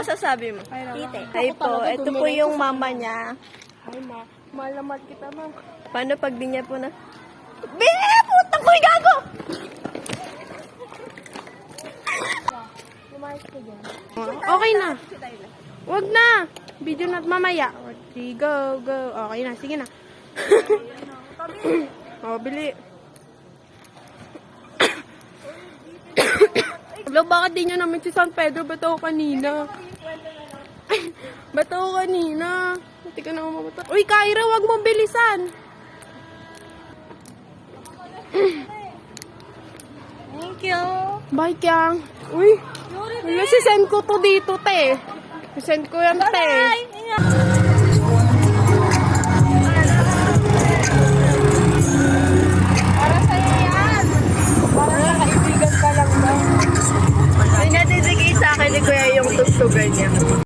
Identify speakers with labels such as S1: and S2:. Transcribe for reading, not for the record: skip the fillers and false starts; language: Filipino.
S1: masasabi mo?
S2: Tite.
S1: Ay po, ito po yung mama niya.
S2: Ay, mahal na mahal kita, ma'am.
S1: Paano pag di niya po na... Putang ko'y gago!
S2: Lumayas ko dyan.
S3: Okay na. Wag na. Video na mamaya. Okay, go, go. Okay na, sige na. Oh, bili. Hello, bakit di nyo namin si San Pedro? Ba't ako kanina? Ba't ako kanina? Hindi ka na mamamata. Uy, Kyra, wag mong bilisan.
S2: Thank you.
S3: Bye, Kyang. Uy, wala, sisend ko to dito, te. Sisend ko yan, te.
S2: Para sa'yo yan. Para kaibigan ka lang daw.
S1: May natitigay sa akin ni Kuya yung tugtugan niya.